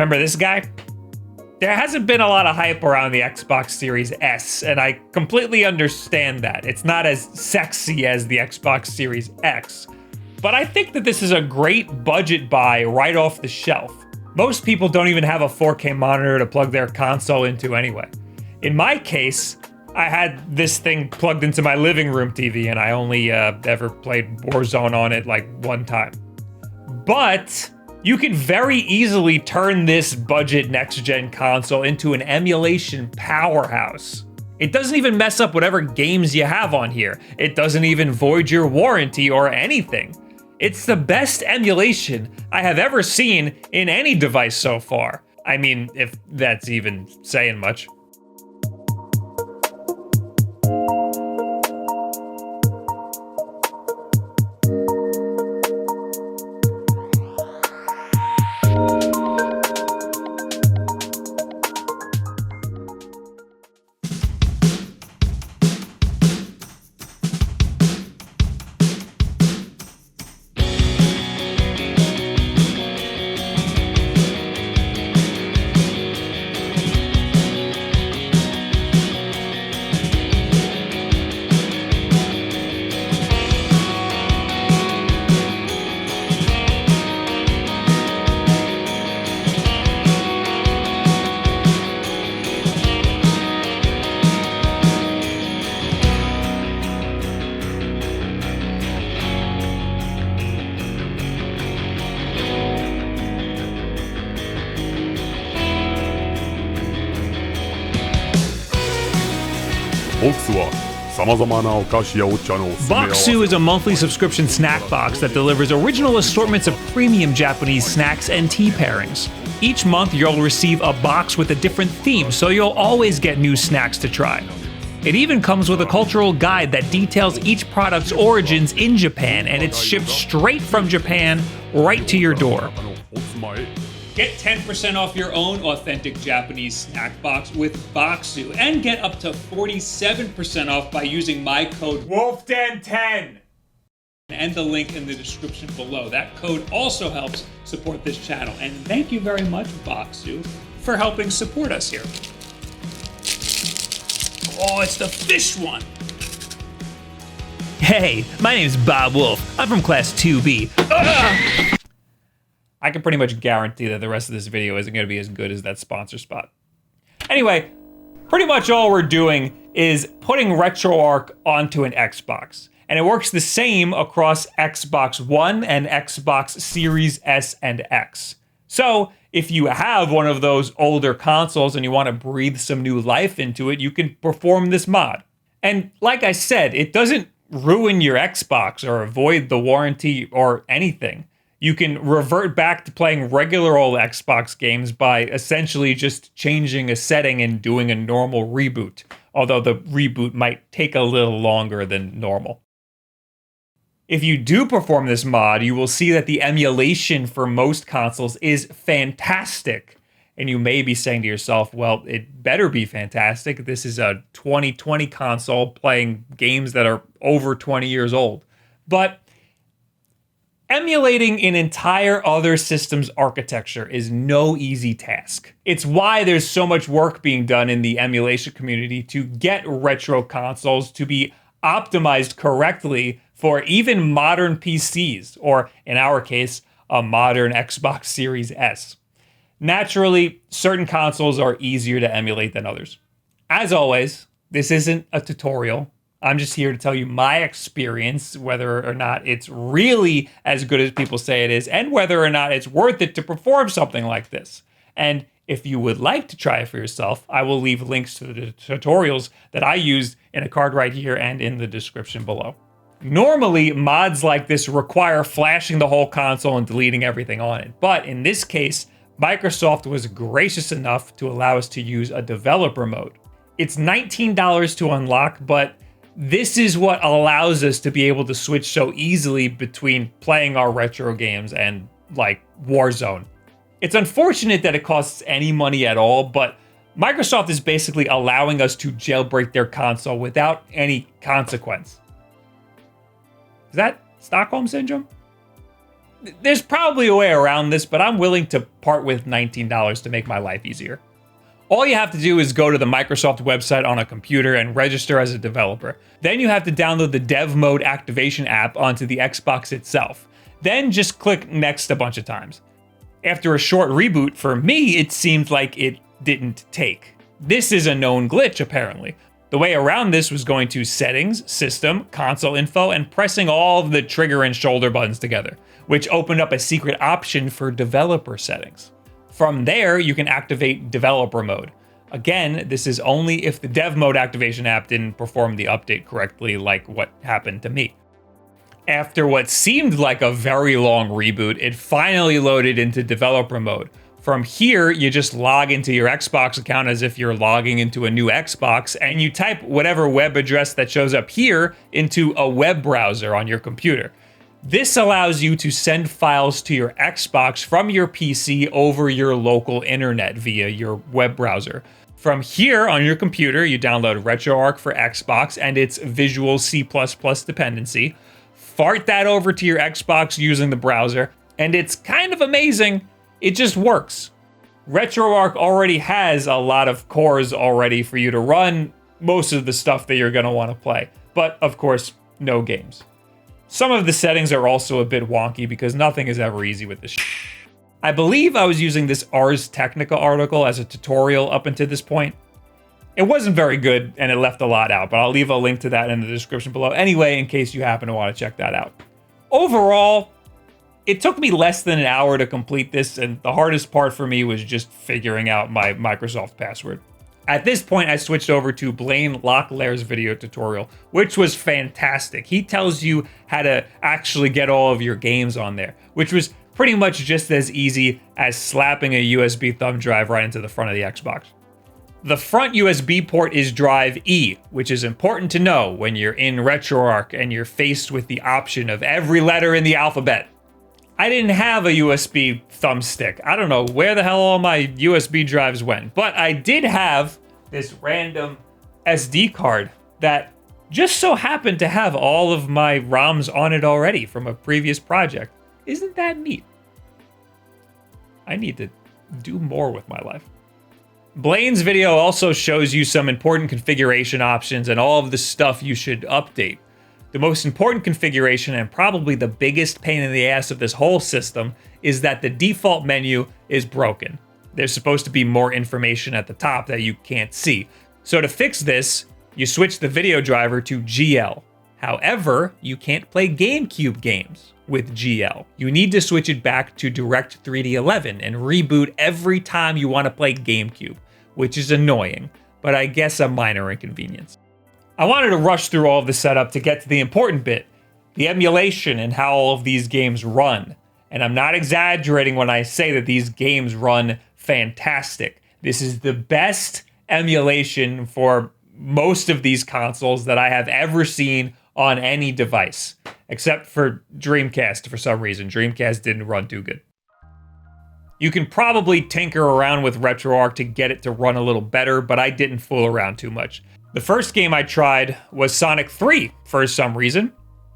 Remember this guy? There hasn't been a lot of hype around the Xbox Series S, and I completely understand that. It's not as sexy as the Xbox Series X. But I think that this is a great budget buy right off the shelf. Most people don't even have a 4K monitor to plug their console into anyway. In my case, I had this thing plugged into my living room TV, and I only ever played Warzone on it like one time. But you can very easily turn this budget next-gen console into an emulation powerhouse. It doesn't even mess up whatever games you have on here. It doesn't even void your warranty or anything. It's the best emulation I have ever seen in any device so far. I mean, if that's even saying much. Boxu is a monthly subscription snack box that delivers original assortments of premium Japanese snacks and tea pairings. Each month you'll receive a box with a different theme, so you'll always get new snacks to try. It even comes with a cultural guide that details each product's origins in Japan, and it's shipped straight from Japan right to your door. Get 10% off your own authentic Japanese snack box with Boxu, and get up to 47% off by using my code WolfDen10 and the link in the description below. That code also helps support this channel, and thank you very much, Boxu, for helping support us here. Oh, it's the fish one. Hey, my name's Bob Wolff. I'm from Class 2B. I can pretty much guarantee that the rest of this video isn't going to be as good as that sponsor spot. Anyway, pretty much all we're doing is putting RetroArch onto an Xbox. And it works the same across Xbox One and Xbox Series S and X. So if you have one of those older consoles and you want to breathe some new life into it, you can perform this mod. And like I said, it doesn't ruin your Xbox or avoid the warranty or anything. You can revert back to playing regular old Xbox games by essentially just changing a setting and doing a normal reboot, although the reboot might take a little longer than normal. If you do perform this mod, you will see that the emulation for most consoles is fantastic. And you may be saying to yourself, well, it better be fantastic. This is a 2020 console playing games that are over 20 years old. But emulating an entire other system's architecture is no easy task. It's why there's so much work being done in the emulation community to get retro consoles to be optimized correctly for even modern PCs, or in our case, a modern Xbox Series S. Naturally, certain consoles are easier to emulate than others. As always, this isn't a tutorial. I'm just here to tell you my experience, whether or not it's really as good as people say it is, and whether or not it's worth it to perform something like this. And if you would like to try it for yourself, I will leave links to the tutorials that I used in a card right here and in the description below. Normally, mods like this require flashing the whole console and deleting everything on it. But in this case, Microsoft was gracious enough to allow us to use a developer mode. It's $19 to unlock, but this is what allows us to be able to switch so easily between playing our retro games and, like, Warzone. It's unfortunate that it costs any money at all, but Microsoft is basically allowing us to jailbreak their console without any consequence. Is that Stockholm Syndrome? There's probably a way around this, but I'm willing to part with $19 to make my life easier. All you have to do is go to the Microsoft website on a computer and register as a developer. Then you have to download the Dev Mode Activation app onto the Xbox itself. Then just click Next a bunch of times. After a short reboot, for me, it seemed like it didn't take. This is a known glitch, apparently. The way around this was going to Settings, System, Console Info, and pressing all of the trigger and shoulder buttons together, which opened up a secret option for developer settings. From there, you can activate developer mode. Again, this is only if the Dev Mode Activation app didn't perform the update correctly, like what happened to me. After what seemed like a very long reboot, it finally loaded into developer mode. From here, you just log into your Xbox account as if you're logging into a new Xbox, and you type whatever web address that shows up here into a web browser on your computer. This allows you to send files to your Xbox from your PC over your local internet via your web browser. From here on your computer, you download RetroArch for Xbox and its Visual C++ dependency, fart that over to your Xbox using the browser, and it's kind of amazing. It just works. RetroArch already has a lot of cores already for you to run most of the stuff that you're going to want to play, but of course, no games. Some of the settings are also a bit wonky because nothing is ever easy with this shit. I believe I was using this Ars Technica article as a tutorial up until this point. It wasn't very good and it left a lot out, but I'll leave a link to that in the description below anyway in case you happen to want to check that out. Overall, it took me less than an hour to complete this, and the hardest part for me was just figuring out my Microsoft password. At this point, I switched over to Blaine Locklear's video tutorial, which was fantastic. He tells you how to actually get all of your games on there, which was pretty much just as easy as slapping a USB thumb drive right into the front of the Xbox. The front USB port is drive E, which is important to know when you're in RetroArch and you're faced with the option of every letter in the alphabet. I didn't have a USB thumbstick. I don't know where the hell all my USB drives went, but I did have this random SD card that just so happened to have all of my ROMs on it already from a previous project. Isn't that neat? I need to do more with my life. Blaine's video also shows you some important configuration options and all of the stuff you should update. The most important configuration and probably the biggest pain in the ass of this whole system is that the default menu is broken. There's supposed to be more information at the top that you can't see. So to fix this, you switch the video driver to GL. However, you can't play GameCube games with GL. You need to switch it back to Direct3D 11 and reboot every time you want to play GameCube, which is annoying, but I guess a minor inconvenience. I wanted to rush through all of the setup to get to the important bit, the emulation and how all of these games run. And I'm not exaggerating when I say that these games run fantastic. This is the best emulation for most of these consoles that I have ever seen on any device, except for Dreamcast for some reason. Dreamcast didn't run too good. You can probably tinker around with RetroArch to get it to run a little better, but I didn't fool around too much. The first game I tried was Sonic 3 for some reason.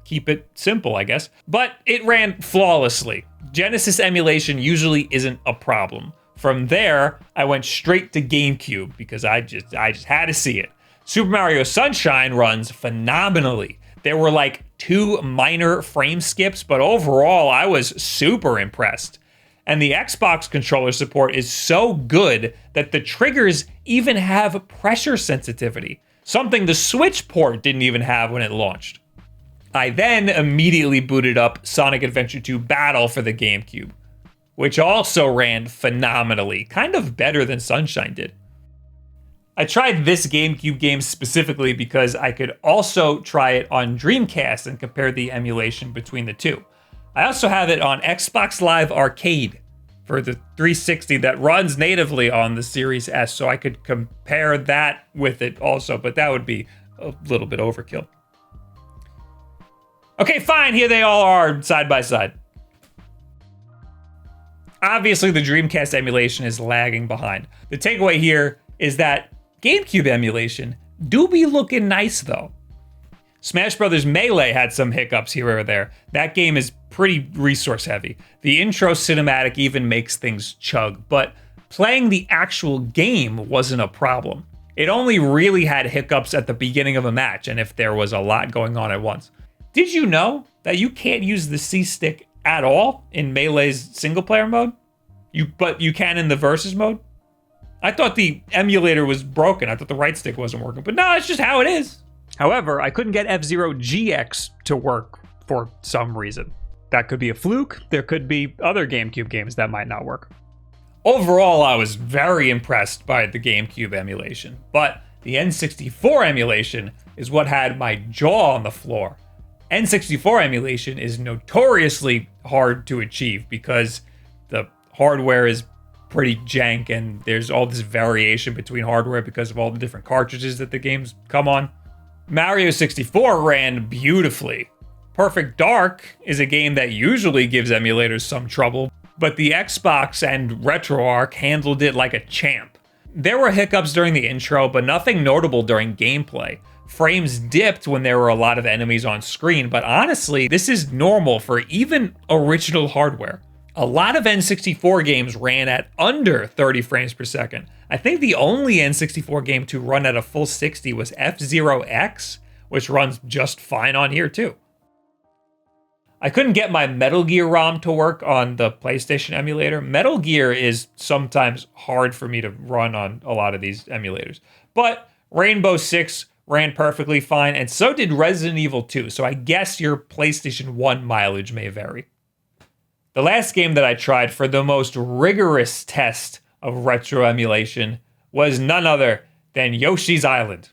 Keep it simple, I guess. But it ran flawlessly. Genesis emulation usually isn't a problem. From there, I went straight to GameCube because I just had to see it. Super Mario Sunshine runs phenomenally. There were like 2 minor frame skips, but overall, I was super impressed. And the Xbox controller support is so good that the triggers even have pressure sensitivity, something the Switch port didn't even have when it launched. I then immediately booted up Sonic Adventure 2 Battle for the GameCube, which also ran phenomenally, kind of better than Sunshine did. I tried this GameCube game specifically because I could also try it on Dreamcast and compare the emulation between the two. I also have it on Xbox Live Arcade for the 360 that runs natively on the Series S, so I could compare that with it also, but that would be a little bit overkill. Okay, fine, here they all are side by side. Obviously, the Dreamcast emulation is lagging behind. The takeaway here is that GameCube emulation do be looking nice though. Smash Brothers Melee had some hiccups here or there. That game is pretty resource heavy. The intro cinematic even makes things chug, but playing the actual game wasn't a problem. It only really had hiccups at the beginning of a match and if there was a lot going on at once. Did you know that you can't use the C-stick at all in Melee's single player mode? But you can in the versus mode? I thought the emulator was broken. I thought the right stick wasn't working, but no, it's just how it is. However, I couldn't get F-Zero GX to work for some reason. That could be a fluke. There could be other GameCube games that might not work. Overall, I was very impressed by the GameCube emulation, but the N64 emulation is what had my jaw on the floor. N64 emulation is notoriously hard to achieve because the hardware is pretty jank and there's all this variation between hardware because of all the different cartridges that the games come on. Mario 64 ran beautifully. Perfect Dark is a game that usually gives emulators some trouble, but the Xbox and RetroArch handled it like a champ. There were hiccups during the intro, but nothing notable during gameplay. Frames dipped when there were a lot of enemies on screen, but honestly, this is normal for even original hardware. A lot of N64 games ran at under 30 frames per second. I think the only N64 game to run at a full 60 was F-Zero X, which runs just fine on here too. I couldn't get my Metal Gear ROM to work on the PlayStation emulator. Metal Gear is sometimes hard for me to run on a lot of these emulators. But Rainbow Six ran perfectly fine, and so did Resident Evil 2, so I guess your PlayStation 1 mileage may vary. The last game that I tried for the most rigorous test of retro emulation was none other than Yoshi's Island.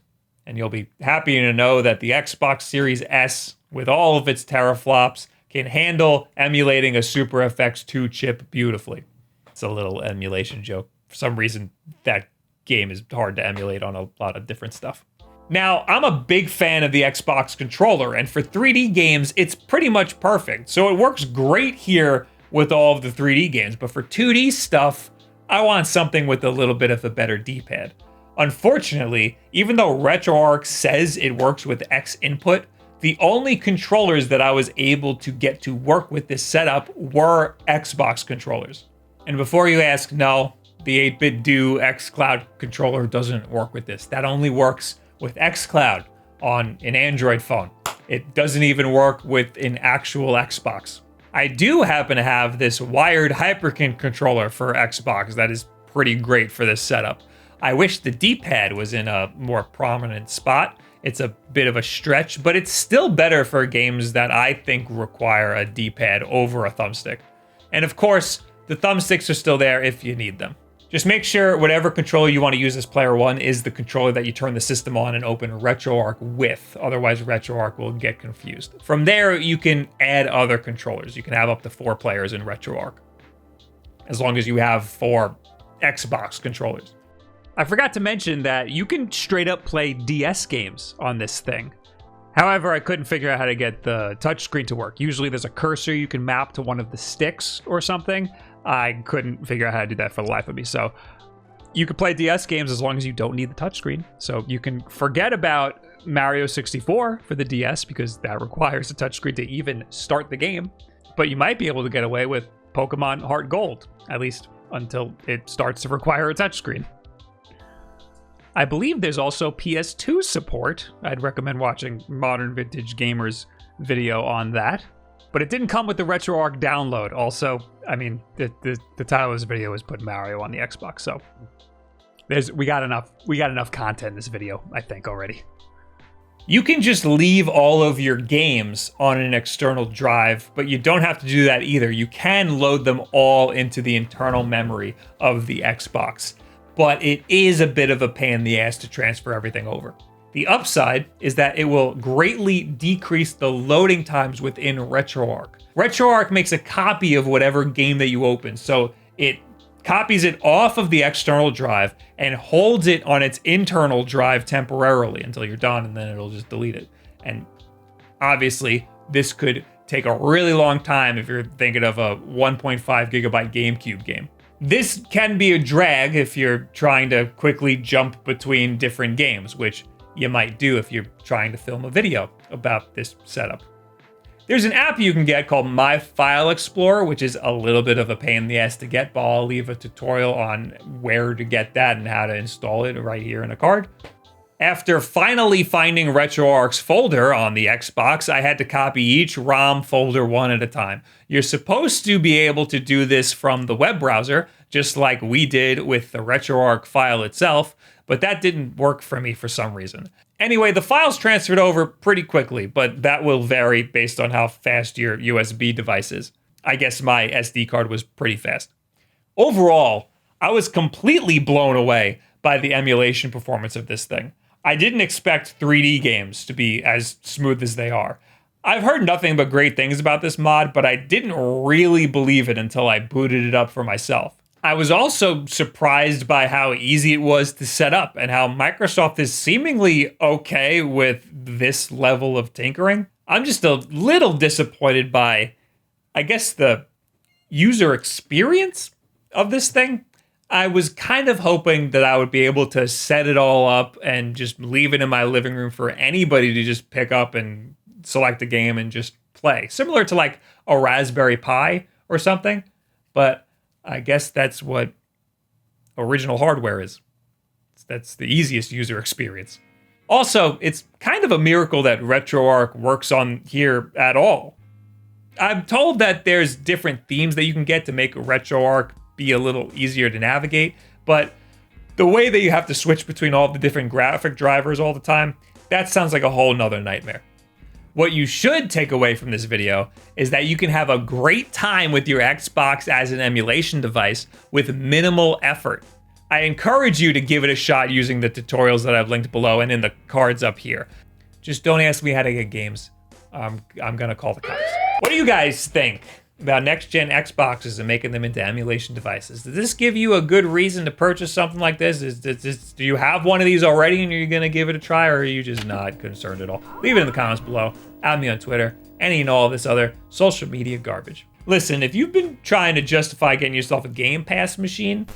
And you'll be happy to know that the Xbox Series S, with all of its teraflops, can handle emulating a Super FX2 chip beautifully. It's a little emulation joke. For some reason, that game is hard to emulate on a lot of different stuff. Now, I'm a big fan of the Xbox controller, and for 3D games, it's pretty much perfect. So it works great here with all of the 3D games, but for 2D stuff, I want something with a little bit of a better D-pad. Unfortunately, even though RetroArch says it works with X input, the only controllers that I was able to get to work with this setup were Xbox controllers. And before you ask, no, the 8-bit Do xCloud controller doesn't work with this. That only works with xCloud on an Android phone. It doesn't even work with an actual Xbox. I do happen to have this wired Hyperkin controller for Xbox that is pretty great for this setup. I wish the D-pad was in a more prominent spot. It's a bit of a stretch, but it's still better for games that I think require a D-pad over a thumbstick. And of course, the thumbsticks are still there if you need them. Just make sure whatever controller you want to use as player one is the controller that you turn the system on and open RetroArch with. Otherwise, RetroArch will get confused. From there, you can add other controllers. You can have up to 4 players in RetroArch, as long as you have 4 Xbox controllers. I forgot to mention that you can straight up play DS games on this thing. However, I couldn't figure out how to get the touchscreen to work. Usually there's a cursor you can map to one of the sticks or something. I couldn't figure out how to do that for the life of me. So you can play DS games as long as you don't need the touchscreen. So you can forget about Mario 64 for the DS because that requires a touchscreen to even start the game. But you might be able to get away with Pokemon Heart Gold, at least until it starts to require a touchscreen. I believe there's also PS2 support. I'd recommend watching Modern Vintage Gamers video on that. But it didn't come with the RetroArch download. Also, I mean, the title of this video is put Mario on the Xbox, so we got enough content in this video, I think, already. You can just leave all of your games on an external drive, but you don't have to do that either. You can load them all into the internal memory of the Xbox, but it is a bit of a pain in the ass to transfer everything over. The upside is that it will greatly decrease the loading times within RetroArch. RetroArch makes a copy of whatever game that you open, so it copies it off of the external drive and holds it on its internal drive temporarily until you're done, and then it'll just delete it. And obviously, this could take a really long time if you're thinking of a 1.5 gigabyte GameCube game. This can be a drag if you're trying to quickly jump between different games, which you might do if you're trying to film a video. about this setup. There's an app you can get called My File Explorer, which is a little bit of a pain in the ass to get, but I'll leave a tutorial on where to get that and how to install it right here in a card. After finally finding RetroArch's folder on the Xbox, I had to copy each ROM folder one at a time. You're supposed to be able to do this from the web browser, just like we did with the RetroArch file itself, but that didn't work for me for some reason. Anyway, the files transferred over pretty quickly, but that will vary based on how fast your USB device is. I guess my SD card was pretty fast. Overall, I was completely blown away by the emulation performance of this thing. I didn't expect 3D games to be as smooth as they are. I've heard nothing but great things about this mod, but I didn't really believe it until I booted it up for myself. I was also surprised by how easy it was to set up and how Microsoft is seemingly okay with this level of tinkering. I'm just a little disappointed by, I guess, the user experience of this thing. I was kind of hoping that I would be able to set it all up and just leave it in my living room for anybody to just pick up and select a game and just play. Similar to like a Raspberry Pi or something, but I guess that's what original hardware is. That's the easiest user experience. Also, it's kind of a miracle that RetroArch works on here at all. I'm told that there's different themes that you can get to make RetroArch be a little easier to navigate, but the way that you have to switch between all the different graphic drivers all the time, that sounds like a whole nother nightmare. What you should take away from this video is that you can have a great time with your Xbox as an emulation device with minimal effort. I encourage you to give it a shot using the tutorials that I've linked below and in the cards up here. Just don't ask me how to get games. I'm gonna call the cops. What do you guys think about next-gen Xboxes and making them into emulation devices? Does this give you a good reason to purchase something like this? Do you have one of these already and you're gonna give it a try, or are you just not concerned at all? Leave it in the comments below. Add me on Twitter, and all this other social media garbage. Listen, if you've been trying to justify getting yourself a Game Pass machine,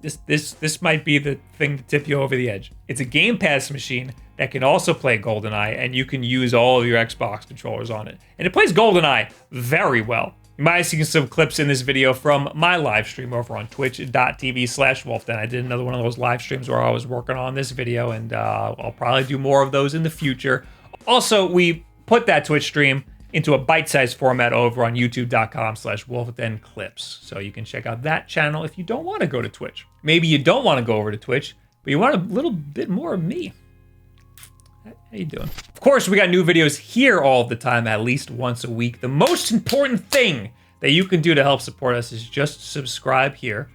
this might be the thing to tip you over the edge. It's a Game Pass machine that can also play GoldenEye, and you can use all of your Xbox controllers on it. And it plays GoldenEye very well. You might have seen some clips in this video from my live stream over on twitch.tv/Wulff. I did another one of those live streams where I was working on this video, and I'll probably do more of those in the future. Also, we put that Twitch stream into a bite-sized format over on youtube.com/Wulff clips. So you can check out that channel if you don't want to go to Twitch. Maybe you don't want to go over to Twitch, but you want a little bit more of me. How you doing? Of course, we got new videos here all the time, at least once a week. The most important thing that you can do to help support us is just subscribe here.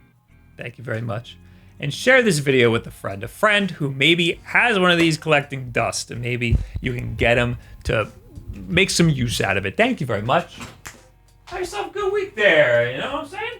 Thank you very much. And share this video with a friend who maybe has one of these collecting dust, and maybe you can get him to make some use out of it. Thank you very much. Have yourself a good week there, you know what I'm saying?